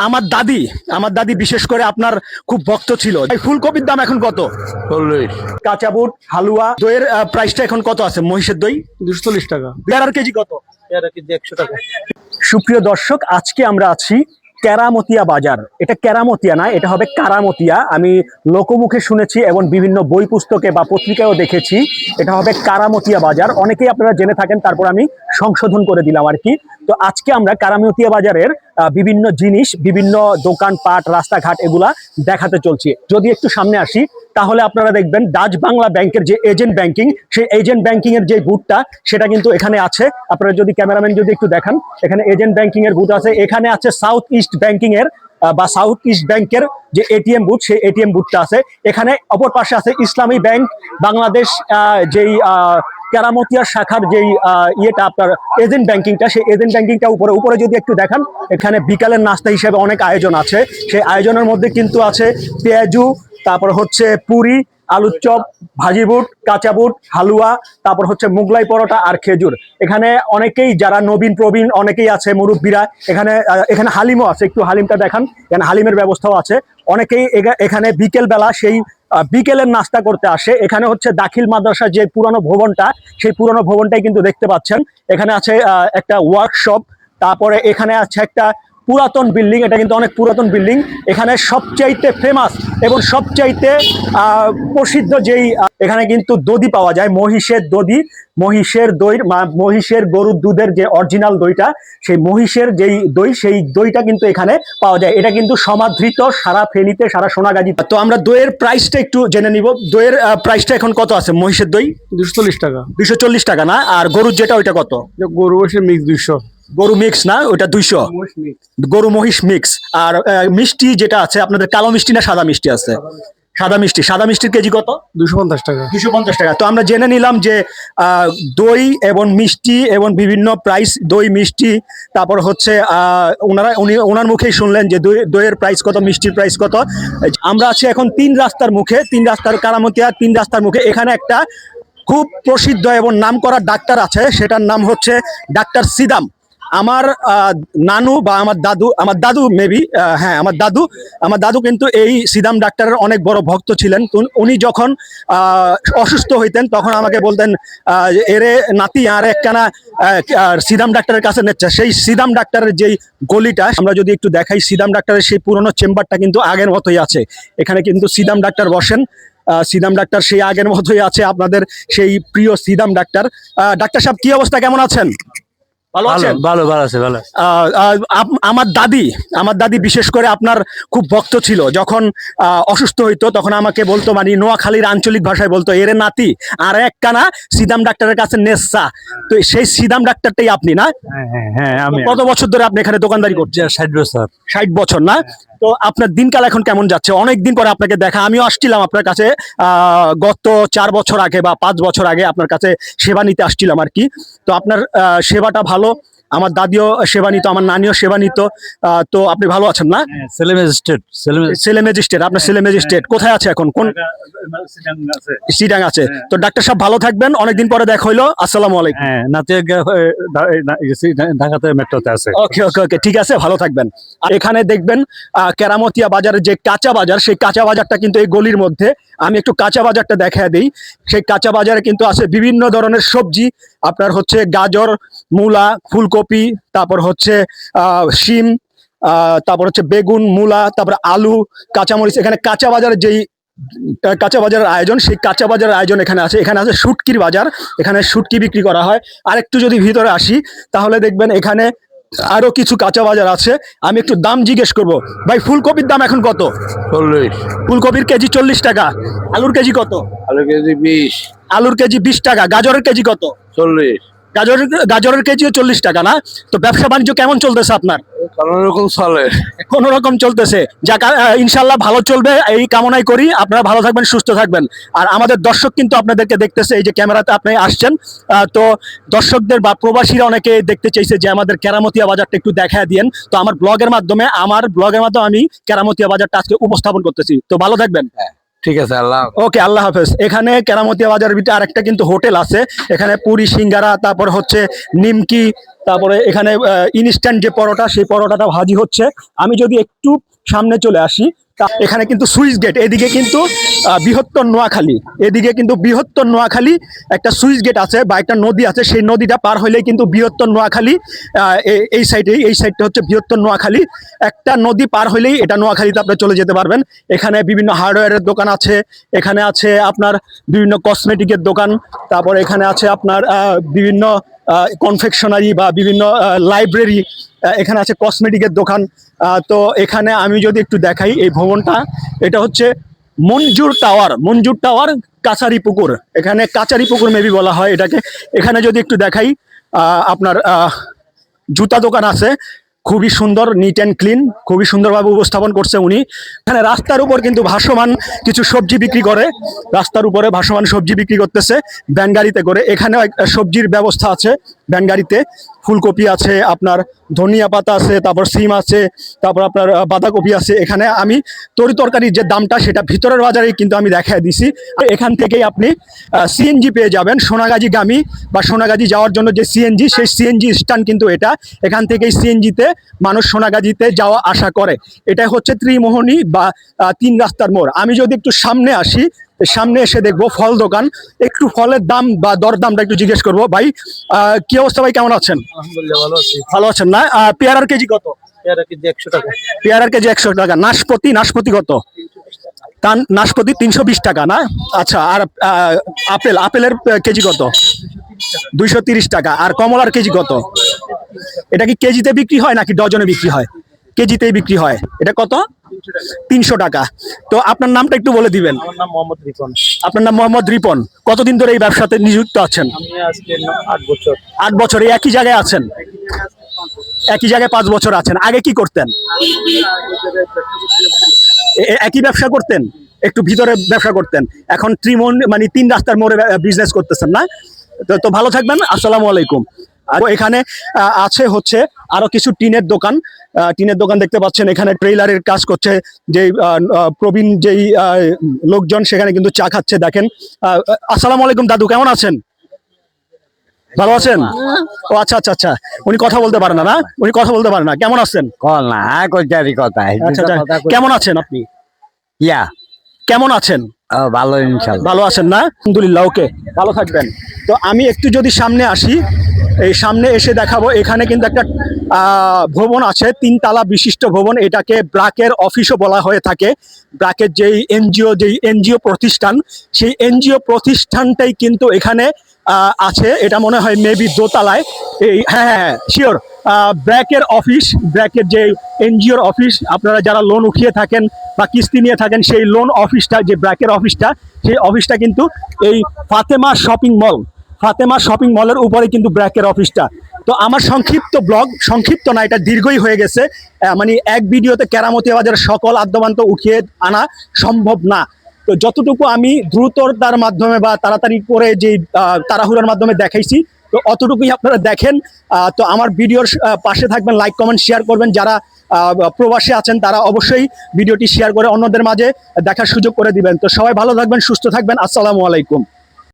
আমার দাদি বিশেষ করে আপনার খুব ভক্ত ছিল। এই ফুলকপির দাম এখন কত? 40। কাঁচা বুট, হালুয়া, দইয়ের প্রাইসটা এখন কত আছে? মহিষের দই 240 টাকা। পেয়ারার কেজি কত? পেয়ারা কেজি 100 টাকা। সুপ্রিয় দর্শক, আজকে আমরা আছি কেরামতিয়া বাজার। এটা কেরামতিয়া না, এটা হবে কারামতিয়া। আমি লোকমুখে শুনেছি এবং বিভিন্ন বই পুস্তকে বা পত্রিকায়ও দেখেছি এটা হবে কারামতিয়া বাজার। অনেকেই আপনারা জেনে থাকেন, তারপর আমি সংশোধন করে দিলাম আর কি। তো আজকে আমরা কারামতিয়া বাজারের বিভিন্ন জিনিস, বিভিন্ন দোকানপাট, রাস্তাঘাট এগুলা দেখাতে চলছি। যদি একটু সামনে আসি তাহলে আপনারা দেখবেন ডাচ বাংলা ব্যাংকের যে এজেন্ট ব্যাংকিং, সেই এজেন্ট ব্যাংকিং এর যে বুথটা সেটা কিন্তু এখানে আছে। আপনারা যদি ক্যামেরাম্যান যদি একটু দেখান, এখানে এজেন্ট ব্যাংকিং এর বুথ আছে। এখানে আছে সাউথ ইস্ট ব্যাংকিং এর বা সাউথ ইস্ট ব্যাংকের যে এটিএম বুথ, সেই এটিএম বুথটা আছে এখানে। অপর পাশে আছে ইসলামী ব্যাংক বাংলাদেশ, যেই কেরামতিয়া শাখার যেই ইয়েটা আপনার এজেন্ট ব্যাংকিংটা, সেই এজেন্ট ব্যাংকিংটা উপরে উপরে যদি একটু দেখান, এখানে বিকালের নাস্তা হিসেবে অনেক আয়োজন আছে। সেই আয়োজনের মধ্যে কিন্তু আছে পেঁয়াজু, তারপর হচ্ছে পুরি, আলুর চপ, ভাজি বুট, কাঁচা বুট, হালুয়া, তারপর হচ্ছে মুগলাই পরোটা আর খেজুর। এখানে অনেকেই যারা নবীন প্রবীণ অনেকেই আছে, মুরব্বীরা। এখানে এখানে হালিমও আছে, একটু হালিমটা দেখান। এখানে হালিমের ব্যবস্থাও আছে। অনেকেই এখানে বিকেল বেলা সেই বিকেলের নাস্তা করতে আসে। এখানে হচ্ছে দাখিল মাদ্রাসার যে পুরনো ভবনটা, সেই পুরনো ভবনটাই কিন্তু দেখতে পাচ্ছেন। এখানে আছে একটা ওয়ার্কশপ, তারপরে এখানে আছে একটা পুরাতন বিল্ডিং। এটা কিন্তু অনেক পুরাতন বিল্ডিং। এখানে সবচাইতে ফেমাস এবং সবচাইতে প্রসিদ্ধ যেই এখানে কিন্তু দধি পাওয়া যায়, মহিষের দধি, মহিষের দই, মহিষের গরুর দুধের যে অরিজিনাল দইটা, সেই মহিষের যেই দই, সেই দইটা কিন্তু এখানে পাওয়া যায়। এটা কিন্তু সমাদৃত সারা ফেনীতে, সারা সোনাগাজী। তো আমরা দইয়ের প্রাইসটা একটু জেনে নিব। দইয়ের প্রাইসটা এখন কত আছে? মহিষের দই 240 টাকা। 240 টাকা না? আর গরুর যেটা ওইটা কত? গরু বসে মিক্স 200। গরু মিক্স না, ওইটা 200। গরু মহিষ মিক্স। আর মিষ্টি যেটা আছে আপনাদের, কালো মিষ্টি না সাদা মিষ্টি আছে? সাদা মিষ্টির কেজি কত? 250 টাকা। 250 টাকা। তো আমরা জেনে নিলাম যে দই এবং মিষ্টি এবং বিভিন্ন প্রাইস, দই মিষ্টি, তারপর হচ্ছে ওনার মুখেই শুনলেন যে দইয়ের প্রাইস কত, মিষ্টির প্রাইস কত। আমরা আছি এখন 3 রাস্তার মুখে, 3 রাস্তার কারামতিয়া 3 রাস্তার মুখে। এখানে একটা খুব প্রসিদ্ধ এবং নামকরা ডাক্তার আছে, সেটার নাম হচ্ছে ডাক্তার সিদাম। আমার নানু বা আমার দাদু মেবি, হ্যাঁ আমার দাদু কিন্তু এই সিদাম ডাক্তারের অনেক বড় ভক্ত ছিলেন। উনি যখন অসুস্থ হইতেন তখন আমাকে বলতেন, এরে নাতি আর একখানা সিদাম ডাক্তারের কাছে নেচ্ছে। সেই সিদাম ডাক্তারের যেই গলিটা আমরা যদি একটু দেখাই, সিদাম ডাক্তারের সেই পুরনো চেম্বারটা কিন্তু আগের মতোই আছে। এখানে কিন্তু সিদাম ডাক্তার বসেন। সিদাম ডাক্তার সেই আগের মতোই আছে, আপনাদের সেই প্রিয় সিদাম ডাক্তার। ডাক্তার সাহেব, কি অবস্থা, কেমন আছেন? ভালো আছেন? ভালো আছে, ভালো আছে। আমার দাদি বিশেষ করে আপনার খুব ভক্ত ছিল। যখন অসুস্থ হইতো তখন আমাকে বলতো, মানে নোয়াখালীর আঞ্চলিক ভাষায় বলতো, এরে নাতি আর একখানা সিদাম ডাক্তারের কাছে নেসা। তো সেই সিদাম ডাক্তারটাই আপনি না? হ্যাঁ আমি। কত বছর ধরে আপনি এখানে দোকানদারি করছেন? 60 বছর। 60 বছর না? তো আপনার দিনকাল এখন কেমন যাচ্ছে? অনেকদিন পরে আপনাকে দেখা। আমিও আসছিলাম আপনার কাছে গত 4 বছর আগে বা 5 বছর আগে আপনার কাছে সেবা নিতে আসছিলাম আর কি। তো আপনার সেবাটা ভালো, আমার দাদিও সেবা নিত, আমার নানিও সেবা নিত। তো আপনি ভালো আছেন না? ছেলে ম্যাজিস্ট্রেট। আপনার ছেলে ম্যাজিস্ট্রেট কোথায় আছে এখন? কোন সিডাং আছে? তো ডাক্তার সাহেব ভালো থাকবেন, অনেকদিন পরে দেখা হইলো। আসসালামু আলাইকুম। হ্যাঁ, নাতি ঢাকাতে মেট্রোতে আছে। ওকে, ঠিক আছে, ভালো থাকবেন। আর এখানে দেখবেন কেরামতিয়া বাজারের যে কাঁচা বাজার, সেই কাঁচা বাজারটা কিন্তু এই গলির মধ্যে। আমি একটু কাঁচা বাজারটা দেখায় দিই। সেই কাঁচা বাজারে কিন্তু আছে বিভিন্ন ধরনের সবজি, আপনার হচ্ছে গাজর, মূলা, ফুলকপি, তারপর হচ্ছে শিম, তারপর হচ্ছে বেগুন, মূলা, তারপর আলু, কাঁচামরিচ। এখানে কাঁচা বাজারের যেই কাঁচা বাজারের আয়োজন, সেই কাঁচা বাজারের আয়োজন এখানে আছে। এখানে আছে শুটকির বাজার, এখানে শুটকি বিক্রি করা হয়। আর একটু যদি ভিতরে আসি তাহলে দেখবেন এখানে আরো কিছু কাঁচা বাজার আছে। আমি একটু দাম জিজ্ঞেস করব। ভাই, ফুলকপির দাম এখন কত? 40। ফুলকপির কেজি 40 টাকা। আলুর কেজি কত? আলু কেজি 20। আলুর কেজি 20 টাকা। গাজরের কেজি কত? 40। গাজরের কেজিও 40 টাকা না? তো ব্যবসা বাণিজ্য কেমন চলতেছে আপনার? কোনরকম চলে। কোন রকম চলতেছে। যাক, ইনশাল্লাহ ভালো চলবে এই কামনাই করি। আপনারা ভালো থাকবেন, সুস্থ থাকবেন। আর আমাদের দর্শক কিন্তু আপনাদেরকে দেখতেছে, এই যে ক্যামেরাতে আপনি আসছেন। তো দর্শকদের বা প্রবাসীরা অনেকে দেখতে চাইছে যে আমাদের কেরামতিয়া বাজারটা একটু দেখায় দিয়েন। তো আমার ব্লগের মাধ্যমে আমি কেরামতিয়া বাজারটা আজকে উপস্থাপন করতেছি। তো ভালো থাকবেন। ঠিক আছে, আল্লাহ। ওকে, আল্লাহ হাফেজ। এখানে কেরামতিয়া বাজারের ভিতরে আরেকটা কিন্তু হোটেল আছে। এখানে পুরি, সিঙ্গারা, তারপর হচ্ছে নিমকি, তারপরে এখানে ইনস্ট্যান্ট যে পরোটা, সেই পরোটাটা ভাজি হচ্ছে। আমি যদি একটু সামনে চলে আসি, এখানে কিন্তু সুইচ গেট, এদিকে কিন্তু বৃহত্তর নোয়াখালী, এদিকে কিন্তু বৃহত্তর নোয়াখালী একটা সুইচ গেট আছে বা একটা নদী আছে, সেই নদীটা পার হইলেই কিন্তু বৃহত্তর নোয়াখালী। এই সাইডটা হচ্ছে বৃহত্তর নোয়াখালী। একটা নদী পার হইলেই এটা নোয়াখালীতে আপনি চলে যেতে পারবেন। এখানে বিভিন্ন হার্ডওয়্যারের দোকান আছে, এখানে আছে আপনার বিভিন্ন কসমেটিকের দোকান, তারপর এখানে আছে আপনার বিভিন্ন কনফেকশনারি বা বিভিন্ন লাইব্রেরি, এখানে আছে কসমেটিকের দোকান। তো এখানে আমি যদি একটু দেখাই এই ভবনটা, এটা হচ্ছে মঞ্জুর টাওয়ার কাছারি পুকুর, এখানে কাছারি পুকুর মেবি বলা হয় এটাকে। এখানে যদি একটু দেখাই, আপনার জুতা দোকান আছে, খুবই সুন্দর, নিট অ্যান্ড ক্লিন, খুবই সুন্দরভাবে উপস্থাপন করছে উনি। এখানে রাস্তার উপর কিন্তু ভাসমান কিছু সবজি বিক্রি করে, রাস্তার উপরে ভাসমান সবজি বিক্রি করতেছে ভ্যান গাড়িতে করে। এখানেও সবজির ব্যবস্থা আছে ভ্যান গাড়িতে, ফুলকপি আছে, আপনার ধনিয়া পাতা আছে, তারপর সিম আছে, তারপর আপনার বাঁধাকপি আছে। এখানে আমি তরিতরকারির যে দামটা সেটা ভিতরের বাজারে কিন্তু আমি দেখায় দিছি। এখান থেকেই আপনি সিএনজি পেয়ে যাবেন, সোনাগাজীগামী বা সোনাগাজী যাওয়ার জন্য যে সিএনজি, সেই সিএনজি স্ট্যান্ড কিন্তু এটা। এখান থেকেই সিএনজিতে মানুষ সোনাগাজীতে যাওয়া আসা করে। এটা হচ্ছে ত্রিমোহনী বা 3 রাস্তার মোড়। আমি যদি একটু সামনে আসি, সামনে এসে দেখবো ফল দোকান, একটু ফলের দাম বা দরদামটা একটু জিজ্ঞেস করবো। ভাই কি অবস্থা ভাই, কেমন আছেন? আলহামদুলিল্লাহ ভালো আছি। ভালো আছেন না? পেয়ারার কেজি কত? পেয়ারা কেজি 100 টাকা। পেয়ারার কেজি 100 টাকা। নাশপাতি কত? নাশপাতি 320 টাকা না? আচ্ছা, আর আপেলের কেজি কত? 230 টাকা। আর কমলার কেজি কত? এটা কি কেজিতে বিক্রি হয় নাকি ডজনে বিক্রি হয়? কেজিতেই বিক্রি হয়। এটা কত? 300 টাকা। তো আপনার নামটা একটু বলে দিবেন। আমার নাম মোহাম্মদ রিপন। আপনার নাম মোহাম্মদ রিপন। কতদিন ধরে এই ব্যবসাতে নিযুক্ত আছেন? আমি আজকে 8 বছর। 8 বছর। এই একই জায়গায় আছেন? একই জায়গায় 5 বছর আছেন। আগে কি করতেন? একই ব্যবসা করতেন? একটু ভিতরে ব্যবসা করতেন, এখন মানে 3 রাস্তার মোড়ে বিজনেস করতেছেন না? তো ভালো থাকবেন। আসসালামু আলাইকুম। আর এখানে আছে হচ্ছে আরো কিছু টিনের দোকান দেখতে পাচ্ছেন। এখানে ট্রেইলারের কাজ করছে যে প্রবীণ যেই লোকজন, সেখানে কিন্তু চা খাচ্ছে, দেখেন। আসসালামু আলাইকুম দাদু, কেমন আছেন? ভালো আছেন? ও আচ্ছা আচ্ছা আচ্ছা, উনি কথা বলতে পারেন না? উনি কথা বলতে পারেন না। কেমন আছেন? কল না কইতারি কথা আচ্ছা আচ্ছা, কেমন আছেন আপনি? ইয়া কেমন আছেন? ভালো ইনশাআল্লাহ। ভালো আছেন না? আলহামদুলিল্লাহ, ওকে, ভালো থাকবেন। তো আমি একটু যদি সামনে আসি, এই সামনে এসে দেখাবো, এখানে কিন্তু একটা ভবন আছে, 3 তলা বিশিষ্ট ভবন। এটাকে ব্র্যাকের অফিসও বলা হয়ে থাকে। ব্র্যাকের যেই এনজিও প্রতিষ্ঠান, সেই এনজিও প্রতিষ্ঠানটাই কিন্তু এখানে আছে। এটা মনে হয় মেবি দোতলায়। এই হ্যাঁ শিওর, ব্র্যাকের অফিস, ব্র্যাকের যে এনজিওর অফিস, আপনারা যারা লোন উঠিয়ে থাকেন বা কিস্তি নিয়ে থাকেন, সেই লোন অফিসটা, যে ব্র্যাকের অফিসটা, সেই অফিসটা কিন্তু এই ফাতেমা শপিং মলের উপরে কিন্তু ব্র্যাকের অফিসটা। তো আমার সংক্ষিপ্ত ব্লগ, সংক্ষিপ্ত না, এটা দীর্ঘই হয়ে গেছে। মানে এক ভিডিওতে কেরামতি বাজারের সকল আদ্যমান্ত উঠিয়ে আনা সম্ভব না। তো যতটুকু আমি দ্রুততার মাধ্যমে বা তাড়াতাড়ি করে যে তাড়াহুড়ার মাধ্যমে দেখাইছি, তো অতটুকুই আপনারা দেখেন। তো আমার ভিডিওর পাশে থাকবেন, লাইক কমেন্ট শেয়ার করবেন। যারা প্রবাসী আছেন তারা অবশ্যই ভিডিওটি শেয়ার করে অন্যদের মাঝে দেখার সুযোগ করে দিবেন। তো সবাই ভালো থাকবেন, সুস্থ থাকবেন। আসসালামু আলাইকুম।